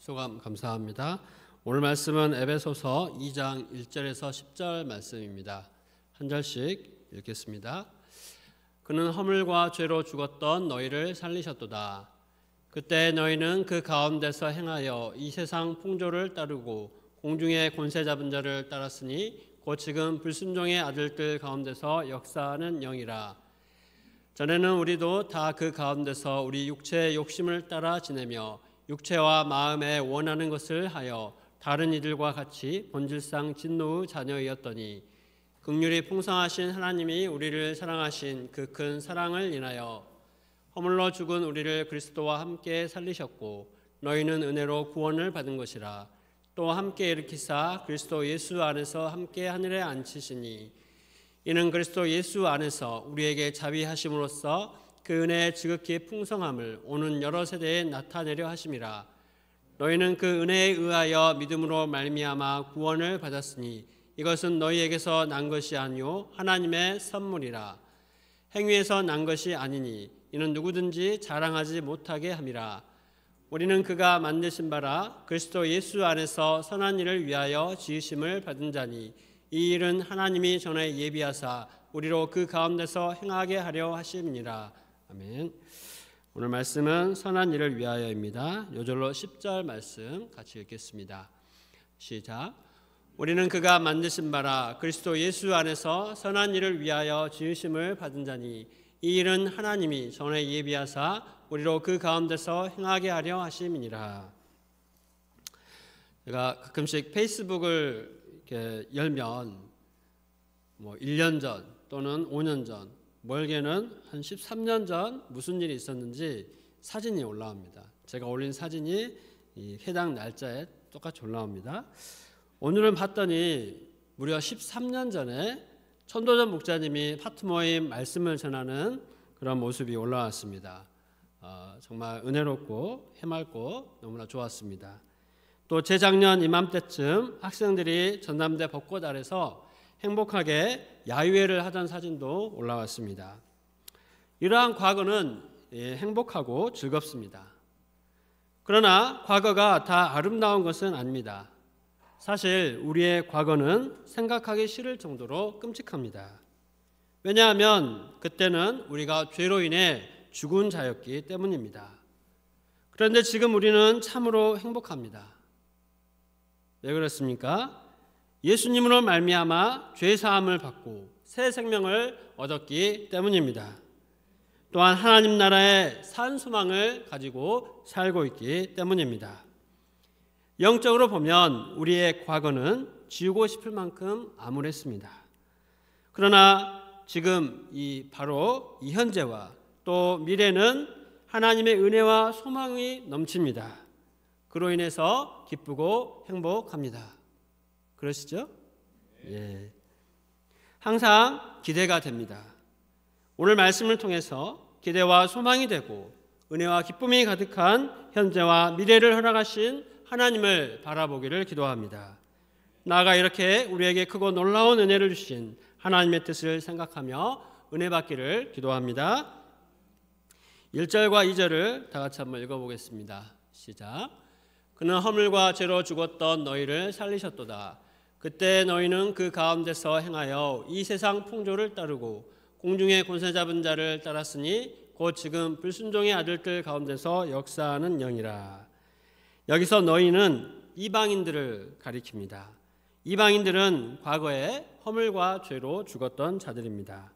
소감 감사합니다. 오늘 말씀은 에베소서 2장 1절에서 10절 말씀입니다. 한 절씩 읽겠습니다. 그는 허물과 죄로 죽었던 너희를 살리셨도다. 그때 너희는 그 가운데서 행하여 이 세상 풍조를 따르고 공중의 권세 잡은 자를 따랐으니 곧 지금 불순종의 아들들 가운데서 역사하는 영이라. 전에는 우리도 다 그 가운데서 우리 육체의 욕심을 따라 지내며 육체와 마음에 원하는 것을 하여 다른 이들과 같이 본질상 진노의 자녀이었더니 긍휼이 풍성하신 하나님이 우리를 사랑하신 그 큰 사랑을 인하여 허물로 죽은 우리를 그리스도와 함께 살리셨고 너희는 은혜로 구원을 받은 것이라. 또 함께 일으키사 그리스도 예수 안에서 함께 하늘에 앉히시니 이는 그리스도 예수 안에서 우리에게 자비하심으로써 그 은혜의 지극히 풍성함을 오는 여러 세대에 나타내려 하심이라. 너희는 그 은혜에 의하여 믿음으로 말미암아 구원을 받았으니 이것은 너희에게서 난 것이 아니요 하나님의 선물이라. 행위에서 난 것이 아니니 이는 누구든지 자랑하지 못하게 함이라. 우리는 그가 만드신 바라 그리스도 예수 안에서 선한 일을 위하여 지으심을 받은 자니 이 일은 하나님이 전에 예비하사 우리로 그 가운데서 행하게 하려 하심이니라. 아멘. 오늘 말씀은 선한 일을 위하여입니다. 요절로 10절 말씀 같이 읽겠습니다. 시작. 우리는 그가 만드신 바라 그리스도 예수 안에서 선한 일을 위하여 지으심을 받은 자니 이 일은 하나님이 전에 예비하사 우리로 그 가운데서 행하게 하려 하심이니라. 제가 가끔씩 페이스북을 이렇게 열면 1년 전 또는 5년 전, 멀게는 한 13년 전 무슨 일이 있었는지 사진이 올라옵니다. 제가 올린 사진이 이 해당 날짜에 똑같이 올라옵니다. 오늘은 봤더니 무려 13년 전에 천도전 목사님이 파트 모임 말씀을 전하는 그런 모습이 올라왔습니다. 정말 은혜롭고 해맑고 너무나 좋았습니다. 또 재작년 이맘때쯤 학생들이 전남대 벚꽃 아래서 행복하게 야유회를 하던 사진도 올라왔습니다. 이러한 과거는 행복하고 즐겁습니다. 그러나 과거가 다 아름다운 것은 아닙니다. 사실 우리의 과거는 생각하기 싫을 정도로 끔찍합니다. 왜냐하면 그때는 우리가 죄로 인해 죽은 자였기 때문입니다. 그런데 지금 우리는 참으로 행복합니다. 왜 그렇습니까? 예수님으로 말미암아 죄 사함을 받고 새 생명을 얻었기 때문입니다. 또한 하나님 나라의 산 소망을 가지고 살고 있기 때문입니다. 영적으로 보면 우리의 과거는 지우고 싶을 만큼 암울했습니다. 그러나 지금 바로 이 현재와 또 미래는 하나님의 은혜와 소망이 넘칩니다. 그로 인해서 기쁘고 행복합니다. 그러시죠? 예. 항상 기대가 됩니다. 오늘 말씀을 통해서 기대와 소망이 되고 은혜와 기쁨이 가득한 현재와 미래를 허락하신 하나님을 바라보기를 기도합니다. 나아가 이렇게 우리에게 크고 놀라운 은혜를 주신 하나님의 뜻을 생각하며 은혜 받기를 기도합니다. 1절과 2절을 다 같이 한번 읽어보겠습니다. 시작. 그는 허물과 죄로 죽었던 너희를 살리셨도다. 그때 너희는 그 가운데서 행하여 이 세상 풍조를 따르고 공중의 권세 잡은 자를 따랐으니 곧 지금 불순종의 아들들 가운데서 역사하는 영이라. 여기서 너희는 이방인들을 가리킵니다. 이방인들은 과거에 허물과 죄로 죽었던 자들입니다.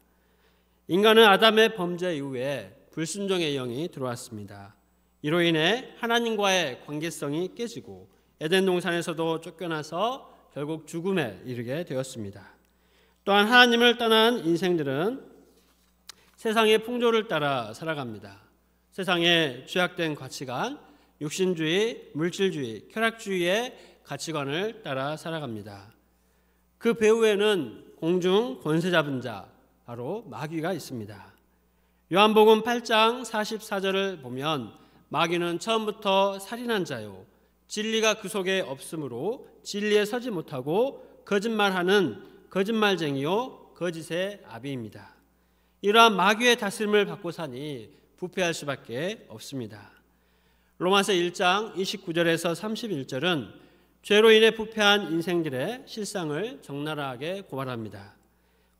인간은 아담의 범죄 이후에 불순종의 영이 들어왔습니다. 이로 인해 하나님과의 관계성이 깨지고 에덴 동산에서도 쫓겨나서 결국 죽음에 이르게 되었습니다. 또한 하나님을 떠난 인생들은 세상의 풍조를 따라 살아갑니다. 세상의 죄악된 가치관, 육신주의, 물질주의, 쾌락주의의 가치관을 따라 살아갑니다. 그 배후에는 공중 권세 잡은 자, 바로 마귀가 있습니다. 요한복음 8장 44절을 보면 마귀는 처음부터 살인한 자요 진리가 그 속에 없으므로 진리에 서지 못하고 거짓말하는 거짓말쟁이요 거짓의 아비입니다. 이러한 마귀의 다스림을 받고 사니 부패할 수밖에 없습니다. 로마서 1장 29절에서 31절은 죄로 인해 부패한 인생들의 실상을 적나라하게 고발합니다.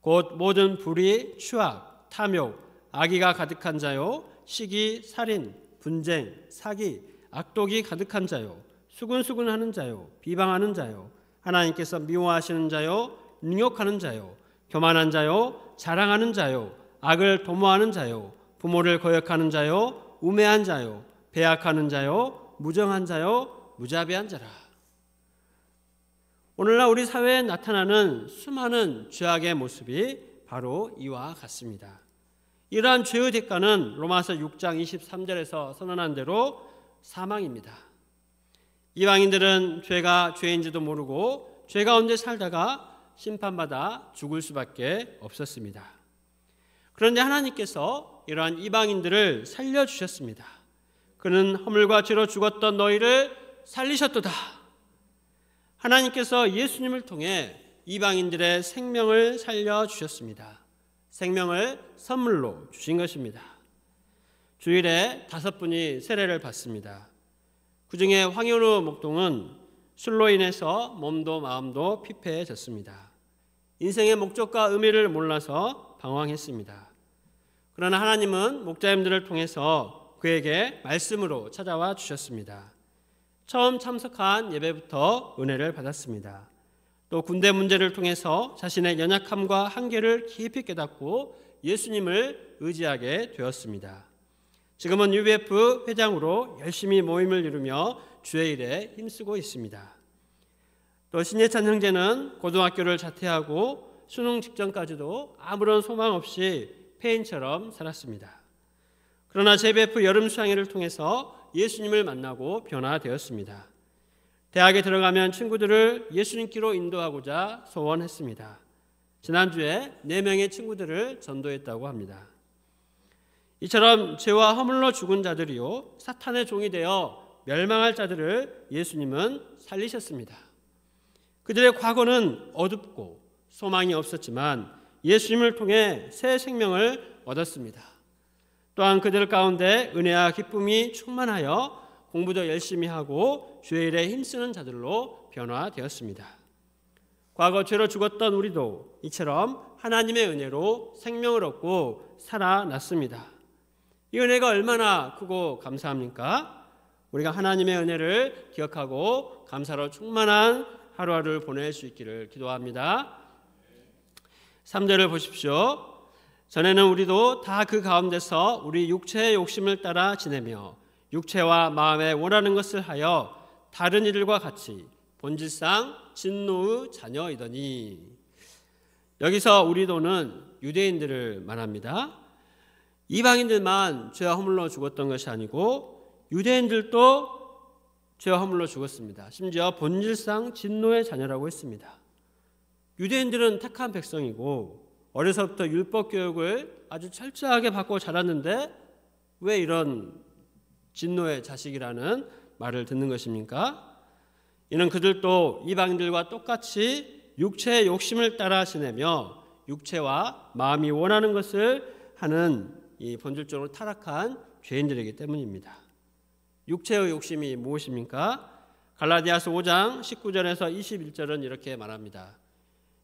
곧 모든 불의, 추악, 탐욕, 악의가 가득한 자요, 시기, 살인, 분쟁, 사기, 악독이 가득한 자요, 수근수근하는 자요, 비방하는 자요, 하나님께서 미워하시는 자요, 능욕하는 자요, 교만한 자요, 자랑하는 자요, 악을 도모하는 자요, 부모를 거역하는 자요, 우매한 자요, 배약하는 자요, 무정한 자요, 무자비한 자라. 오늘날 우리 사회에 나타나는 수많은 죄악의 모습이 바로 이와 같습니다. 이러한 죄의 대가는 로마서 6장 23절에서 선언한 대로 사망입니다. 이방인들은 죄가 죄인지도 모르고 죄 가운데 살다가 심판받아 죽을 수밖에 없었습니다. 그런데 하나님께서 이러한 이방인들을 살려주셨습니다. 그는 허물과 죄로 죽었던 너희를 살리셨도다. 하나님께서 예수님을 통해 이방인들의 생명을 살려주셨습니다. 생명을 선물로 주신 것입니다. 주일에 5분이 세례를 받습니다. 그 중에 황현우 목동은 술로 인해서 몸도 마음도 피폐해졌습니다. 인생의 목적과 의미를 몰라서 방황했습니다. 그러나 하나님은 목자님들을 통해서 그에게 말씀으로 찾아와 주셨습니다. 처음 참석한 예배부터 은혜를 받았습니다. 또 군대 문제를 통해서 자신의 연약함과 한계를 깊이 깨닫고 예수님을 의지하게 되었습니다. 지금은 UBF 회장으로 열심히 모임을 이루며 주의 일에 힘쓰고 있습니다. 또 신예찬 형제는 고등학교를 자퇴하고 수능 직전까지도 아무런 소망 없이 폐인처럼 살았습니다. 그러나 JBF 여름 수양회를 통해서 예수님을 만나고 변화되었습니다. 대학에 들어가면 친구들을 예수님께로 인도하고자 소원했습니다. 지난주에 4명의 친구들을 전도했다고 합니다. 이처럼 죄와 허물로 죽은 자들이요 사탄의 종이 되어 멸망할 자들을 예수님은 살리셨습니다. 그들의 과거는 어둡고 소망이 없었지만 예수님을 통해 새 생명을 얻었습니다. 또한 그들 가운데 은혜와 기쁨이 충만하여 공부도 열심히 하고 주의 일에 힘쓰는 자들로 변화되었습니다. 과거 죄로 죽었던 우리도 이처럼 하나님의 은혜로 생명을 얻고 살아났습니다. 이 은혜가 얼마나 크고 감사합니까? 우리가 하나님의 은혜를 기억하고 감사로 충만한 하루하루를 보낼 수 있기를 기도합니다. 3절을 보십시오. 전에는 우리도 다 그 가운데서 우리 육체의 욕심을 따라 지내며 육체와 마음에 원하는 것을 하여 다른 이들과 같이 본질상 진노의 자녀이더니. 여기서 우리도는 유대인들을 말합니다. 이방인들만 죄와 허물로 죽었던 것이 아니고 유대인들도 죄와 허물로 죽었습니다. 심지어 본질상 진노의 자녀라고 했습니다. 유대인들은 택한 백성이고 어려서부터 율법 교육을 아주 철저하게 받고 자랐는데 왜 이런 진노의 자식이라는 말을 듣는 것입니까? 이는 그들도 이방인들과 똑같이 육체의 욕심을 따라 지내며 육체와 마음이 원하는 것을 하는 이 본질적으로 타락한 죄인들이기 때문입니다. 육체의 욕심이 무엇입니까? 갈라디아서 5장 19절에서 21절은 이렇게 말합니다.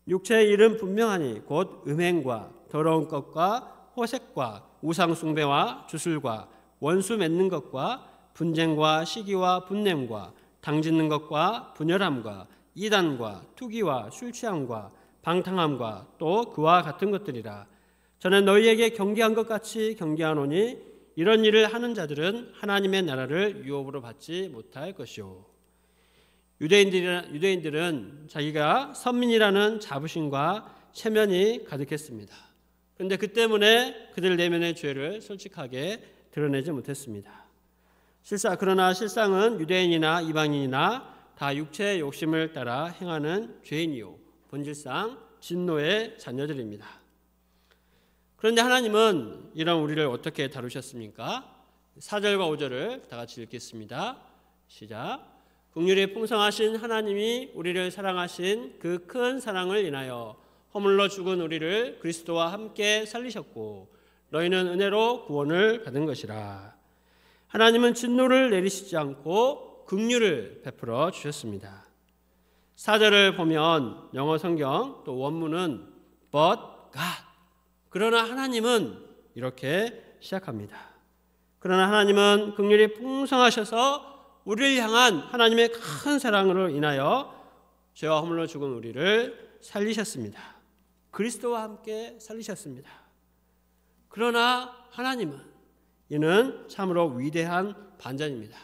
육체의 일은 분명하니 곧 음행과 더러운 것과 호색과 우상숭배와 주술과 원수 맺는 것과 분쟁과 시기와 분냄과 당짓는 것과 분열함과 이단과 투기와 술취함과 방탕함과 또 그와 같은 것들이라. 저는 너희에게 경계한 것 같이 경계하노니 이런 일을 하는 자들은 하나님의 나라를 유업으로 받지 못할 것이요. 유대인들은 자기가 선민이라는 자부심과 체면이 가득했습니다. 그런데 그 때문에 그들 내면의 죄를 솔직하게 드러내지 못했습니다. 그러나 실상은 유대인이나 이방인이나 다 육체의 욕심을 따라 행하는 죄인이요 본질상 진노의 자녀들입니다. 그런데 하나님은 이런 우리를 어떻게 다루셨습니까? 4절과 5절을 다 같이 읽겠습니다. 시작. 긍휼이 풍성하신 하나님이 우리를 사랑하신 그 큰 사랑을 인하여 허물로 죽은 우리를 그리스도와 함께 살리셨고 너희는 은혜로 구원을 받은 것이라. 하나님은 진노를 내리시지 않고 긍휼을 베풀어 주셨습니다. 4절을 보면 영어 성경 또 원문은 But God, 그러나 하나님은 이렇게 시작합니다. 그러나 하나님은 긍휼이 풍성하셔서 우리를 향한 하나님의 큰 사랑으로 인하여 죄와 허물로 죽은 우리를 살리셨습니다. 그리스도와 함께 살리셨습니다. 그러나 하나님은, 이는 참으로 위대한 반전입니다.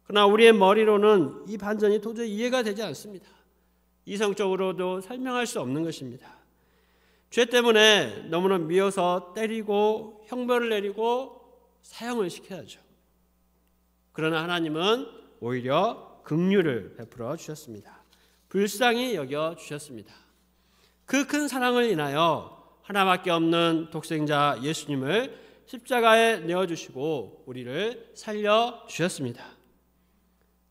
그러나 우리의 머리로는 이 반전이 도저히 이해가 되지 않습니다. 이성적으로도 설명할 수 없는 것입니다. 죄 때문에 너무나 미워서 때리고 형벌을 내리고 사형을 시켜야죠. 그러나 하나님은 오히려 긍휼을 베풀어 주셨습니다. 불쌍히 여겨 주셨습니다. 그 큰 사랑을 인하여 하나밖에 없는 독생자 예수님을 십자가에 내어주시고 우리를 살려주셨습니다.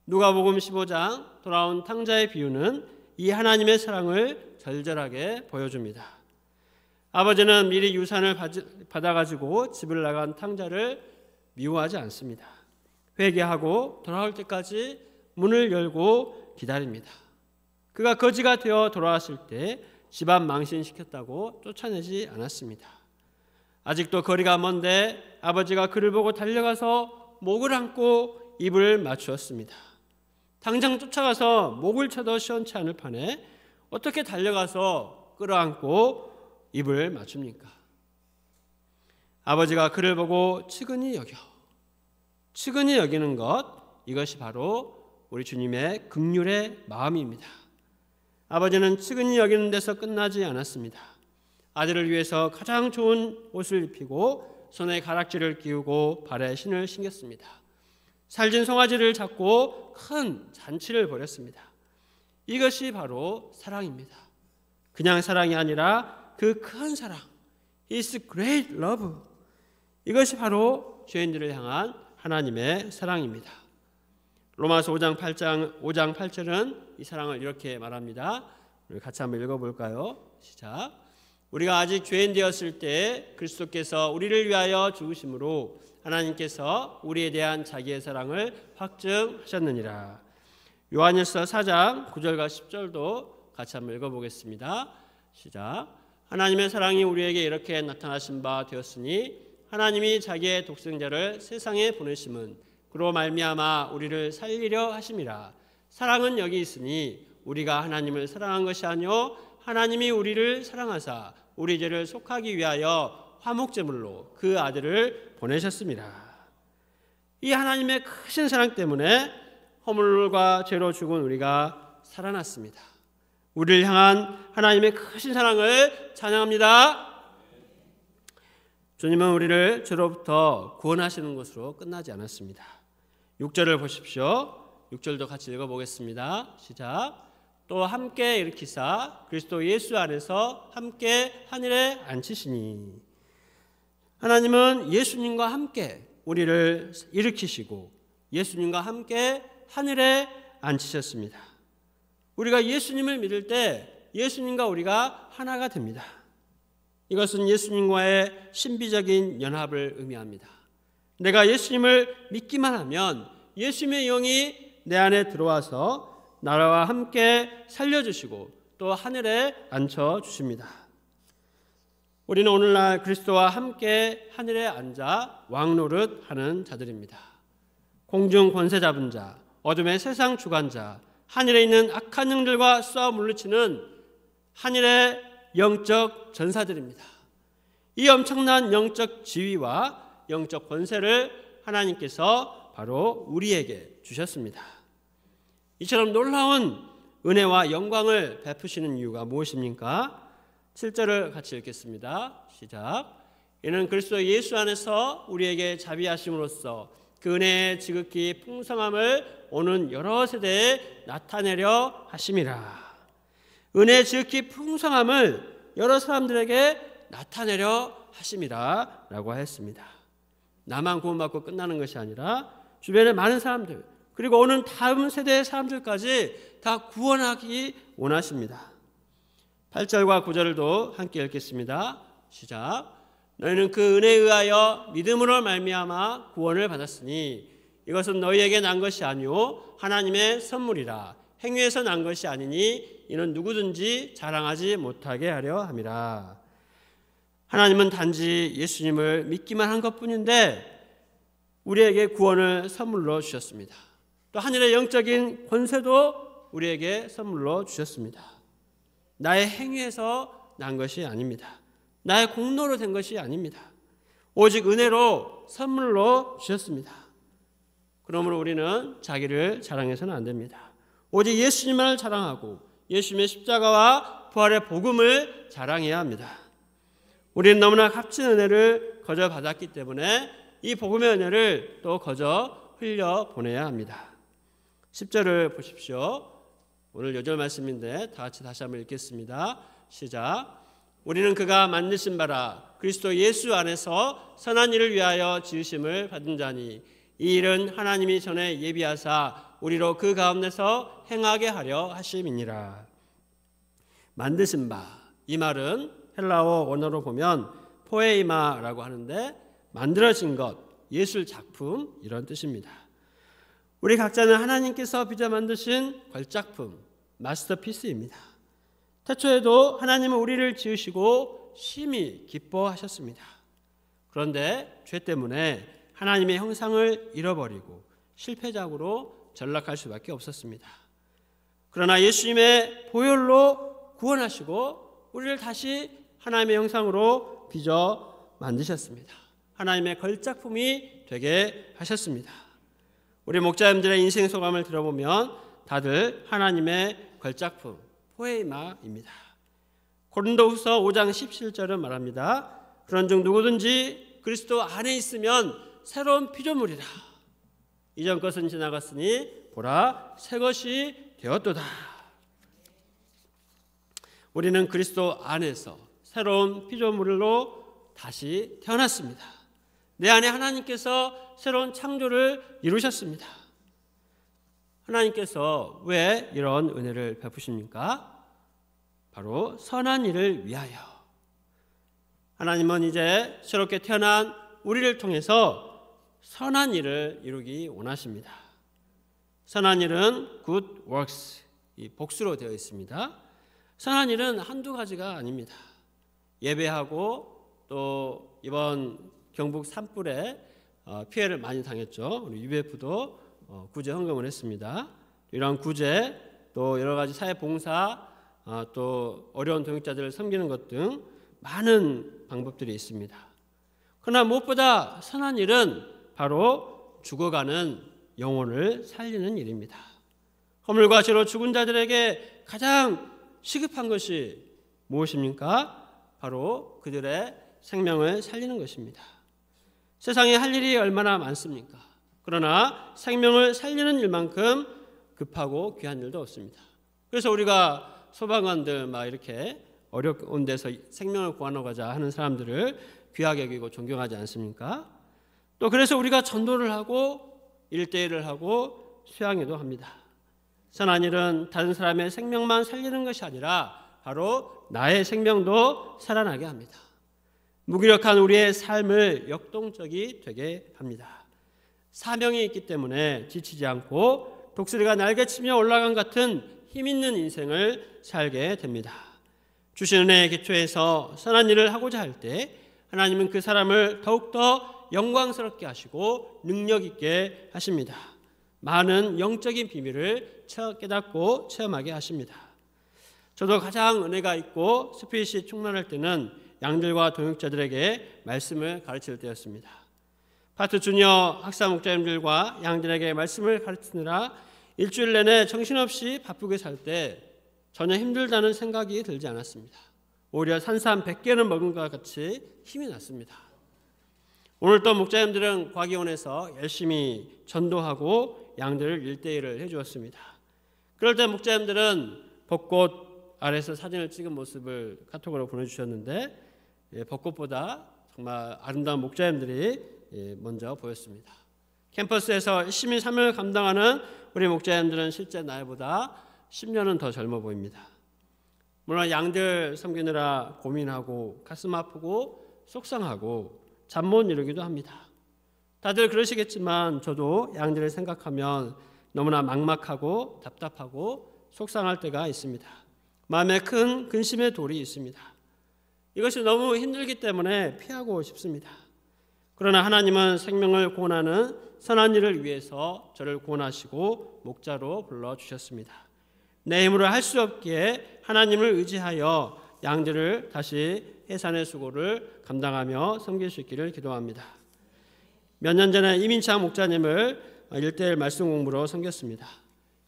누가복음 15장 돌아온 탕자의 비유는 이 하나님의 사랑을 절절하게 보여줍니다. 아버지는 미리 유산을 받아가지고 집을 나간 탕자를 미워하지 않습니다. 회개하고 돌아올 때까지 문을 열고 기다립니다. 그가 거지가 되어 돌아왔을 때 집안 망신시켰다고 쫓아내지 않았습니다. 아직도 거리가 먼데 아버지가 그를 보고 달려가서 목을 안고 입을 맞추었습니다. 당장 쫓아가서 목을 쳐도 시원치 않을 판에 어떻게 달려가서 끌어안고 입을 맞춥니까? 아버지가 그를 보고 측은히 여기는 것, 이것이 바로 우리 주님의 긍휼의 마음입니다. 아버지는 측은히 여기는 데서 끝나지 않았습니다. 아들을 위해서 가장 좋은 옷을 입히고 손에 가락지를 끼우고 발에 신을 신겼습니다. 살진 송아지를 잡고 큰 잔치를 벌였습니다. 이것이 바로 사랑입니다. 그냥 사랑이 아니라 그 큰 사랑, His great love, 이것이 바로 죄인들을 향한 하나님의 사랑입니다. 로마서 5장 8절은 이 사랑을 이렇게 말합니다. 우리 같이 한번 읽어볼까요? 시작. 우리가 아직 죄인 되었을 때 그리스도께서 우리를 위하여 죽으심으로 하나님께서 우리에 대한 자기의 사랑을 확증하셨느니라. 요한일서 4장 9절과 10절도 같이 한번 읽어보겠습니다. 시작. 하나님의 사랑이 우리에게 이렇게 나타나신 바 되었으니 하나님이 자기의 독생자를 세상에 보내심은 그로 말미암아 우리를 살리려 하심이라. 사랑은 여기 있으니 우리가 하나님을 사랑한 것이 아니요 하나님이 우리를 사랑하사 우리 죄를 속하기 위하여 화목제물로 그 아들을 보내셨습니다. 이 하나님의 크신 사랑 때문에 허물과 죄로 죽은 우리가 살아났습니다. 우리를 향한 하나님의 크신 사랑을 찬양합니다. 주님은 우리를 죄로부터 구원하시는 것으로 끝나지 않았습니다. 6절을 보십시오. 6절도 같이 읽어보겠습니다. 시작. 또 함께 일으키사 그리스도 예수 안에서 함께 하늘에 앉히시니. 하나님은 예수님과 함께 우리를 일으키시고 예수님과 함께 하늘에 앉히셨습니다. 우리가 예수님을 믿을 때 예수님과 우리가 하나가 됩니다. 이것은 예수님과의 신비적인 연합을 의미합니다. 내가 예수님을 믿기만 하면 예수님의 영이 내 안에 들어와서 나와 함께 살려주시고 또 하늘에 앉혀주십니다. 우리는 오늘날 그리스도와 함께 하늘에 앉아 왕노릇하는 자들입니다. 공중 권세 잡은 자, 어둠의 세상 주관자, 하늘에 있는 악한 영들과 싸워 물리치는 하늘의 영적 전사들입니다. 이 엄청난 영적 지위와 영적 권세를 하나님께서 바로 우리에게 주셨습니다. 이처럼 놀라운 은혜와 영광을 베푸시는 이유가 무엇입니까? 7절을 같이 읽겠습니다. 시작. 이는 그리스도 예수 안에서 우리에게 자비하심으로써 그 은혜의 지극히 풍성함을 오는 여러 세대에 나타내려 하심이라. 은혜의 지극히 풍성함을 여러 사람들에게 나타내려 하심이라 라고 했습니다. 나만 구원받고 끝나는 것이 아니라 주변의 많은 사람들 그리고 오는 다음 세대의 사람들까지 다 구원하기 원하십니다. 8절과 9절도 함께 읽겠습니다. 시작. 너희는 그 은혜에 의하여 믿음으로 말미암아 구원을 받았으니 이것은 너희에게 난 것이 아니요 하나님의 선물이라. 행위에서 난 것이 아니니 이는 누구든지 자랑하지 못하게 하려 함이라. 하나님은 단지 예수님을 믿기만 한 것뿐인데 우리에게 구원을 선물로 주셨습니다. 또 하늘의 영적인 권세도 우리에게 선물로 주셨습니다. 나의 행위에서 난 것이 아닙니다. 나의 공로로 된 것이 아닙니다. 오직 은혜로 선물로 주셨습니다. 그러므로 우리는 자기를 자랑해서는 안 됩니다. 오직 예수님만을 자랑하고 예수님의 십자가와 부활의 복음을 자랑해야 합니다. 우리는 너무나 값진 은혜를 거저 받았기 때문에 이 복음의 은혜를 또 거저 흘려 보내야 합니다. 10절을 보십시오. 오늘 요절 말씀인데 다 같이 다시 한번 읽겠습니다. 시작. 우리는 그가 만드신 바라 그리스도 예수 안에서 선한 일을 위하여 지으심을 받은 자니 이 일은 하나님이 전에 예비하사 우리로 그 가운데서 행하게 하려 하심이니라. 만드신 바, 이 말은 헬라어 원어로 보면 포에이마라고 하는데 만들어진 것, 예술 작품 이런 뜻입니다. 우리 각자는 하나님께서 빚어 만드신 걸작품, 마스터피스입니다. 태초에도 하나님은 우리를 지으시고 심히 기뻐하셨습니다. 그런데 죄 때문에 하나님의 형상을 잃어버리고 실패작으로 전락할 수밖에 없었습니다. 그러나 예수님의 보혈로 구원하시고 우리를 다시 하나님의 형상으로 빚어 만드셨습니다. 하나님의 걸작품이 되게 하셨습니다. 우리 목자님들의 인생 소감을 들어보면 다들 하나님의 걸작품, 포에마입니다. 고린도후서 5장 17절은 말합니다. 그런즉 누구든지 그리스도 안에 있으면 새로운 피조물이라. 이전 것은 지나갔으니 보라 새 것이 되었도다. 우리는 그리스도 안에서 새로운 피조물로 다시 태어났습니다. 내 안에 하나님께서 새로운 창조를 이루셨습니다. 하나님께서 왜 이런 은혜를 베푸십니까? 바로 선한 일을 위하여. 하나님은 이제 새롭게 태어난 우리를 통해서 선한 일을 이루기 원하십니다. 선한 일은 good works, 이 복수로 되어 있습니다. 선한 일은 한두 가지가 아닙니다. 예배하고 또 이번 경북 산불에 피해를 많이 당했죠. 우리 UBF도 구제 헌금을 했습니다. 이런 구제 또 여러 가지 사회 봉사 또 어려운 동역자들을 섬기는 것 등 많은 방법들이 있습니다. 그러나 무엇보다 선한 일은 바로 죽어가는 영혼을 살리는 일입니다. 허물과 죄로 죽은 자들에게 가장 시급한 것이 무엇입니까? 바로 그들의 생명을 살리는 것입니다. 세상에 할 일이 얼마나 많습니까? 그러나 생명을 살리는 일만큼 급하고 귀한 일도 없습니다. 그래서 우리가 소방관들 막 이렇게 어려운 데서 생명을 구하고자 하는 사람들을 귀하게 여기고 존경하지 않습니까? 또 그래서 우리가 전도를 하고 1:1을 하고 수양회도 합니다. 선한 일은 다른 사람의 생명만 살리는 것이 아니라 바로 나의 생명도 살아나게 합니다. 무기력한 우리의 삶을 역동적이 되게 합니다. 사명이 있기 때문에 지치지 않고 독수리가 날개치며 올라간 같은 힘있는 인생을 살게 됩니다. 주신 은혜의 기초에서 선한 일을 하고자 할 때 하나님은 그 사람을 더욱더 영광스럽게 하시고 능력 있게 하십니다. 많은 영적인 비밀을 깨닫고 체험하게 하십니다. 저도 가장 은혜가 있고 스피릿이 충만할 때는 양들과 동역자들에게 말씀을 가르칠 때였습니다. 파트 주니어 학사 목자님들과 양들에게 말씀을 가르치느라 일주일 내내 정신없이 바쁘게 살 때 전혀 힘들다는 생각이 들지 않았습니다. 오히려 산삼 100개는 먹은 것 같이 힘이 났습니다. 오늘 또 목자님들은 과기원에서 열심히 전도하고 양들을 1:1을 해주었습니다. 그럴 때 목자님들은 벚꽃 아래서 사진을 찍은 모습을 카톡으로 보내주셨는데 벚꽃보다 정말 아름다운 목자님들이 먼저 보였습니다. 캠퍼스에서 시민 사명을 감당하는 우리 목자님들은 실제 나이보다 10년은 더 젊어 보입니다. 물론 양들 섬기느라 고민하고 가슴 아프고 속상하고 잠 못 이루기도 합니다. 다들 그러시겠지만 저도 양들을 생각하면 너무나 막막하고 답답하고 속상할 때가 있습니다. 마음에 큰 근심의 돌이 있습니다. 이것이 너무 힘들기 때문에 피하고 싶습니다. 그러나 하나님은 생명을 구원하는 선한 일을 위해서 저를 구원하시고 목자로 불러주셨습니다. 내 힘으로 할 수 없기에 하나님을 의지하여 양들을 다시 해산의 수고를 감당하며 섬길 수 있기를 기도합니다. 몇 년 전에 이민창 목자님을 1:1 말씀 공부로 섬겼습니다.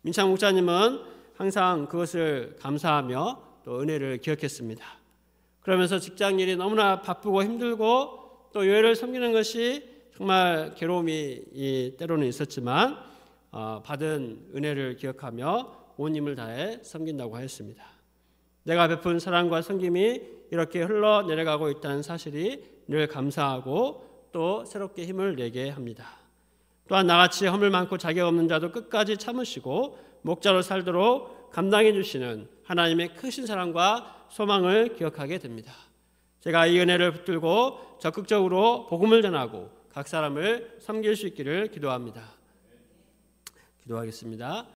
민창 목자님은 항상 그것을 감사하며 또 은혜를 기억했습니다. 그러면서 직장 일이 너무나 바쁘고 힘들고 또 교회를 섬기는 것이 정말 괴로움이 때로는 있었지만 받은 은혜를 기억하며 온 힘을 다해 섬긴다고 하였습니다. 내가 베푼 사랑과 섬김이 이렇게 흘러내려가고 있다는 사실이 늘 감사하고 또 새롭게 힘을 내게 합니다. 또한 나같이 허물 많고 자격 없는 자도 끝까지 참으시고 목자로 살도록 감당해 주시는 하나님의 크신 사랑과 소망을 기억하게 됩니다. 제가 이 은혜를 붙들고 적극적으로 복음을 전하고 각 사람을 섬길 수 있기를 기도합니다. 기도하겠습니다.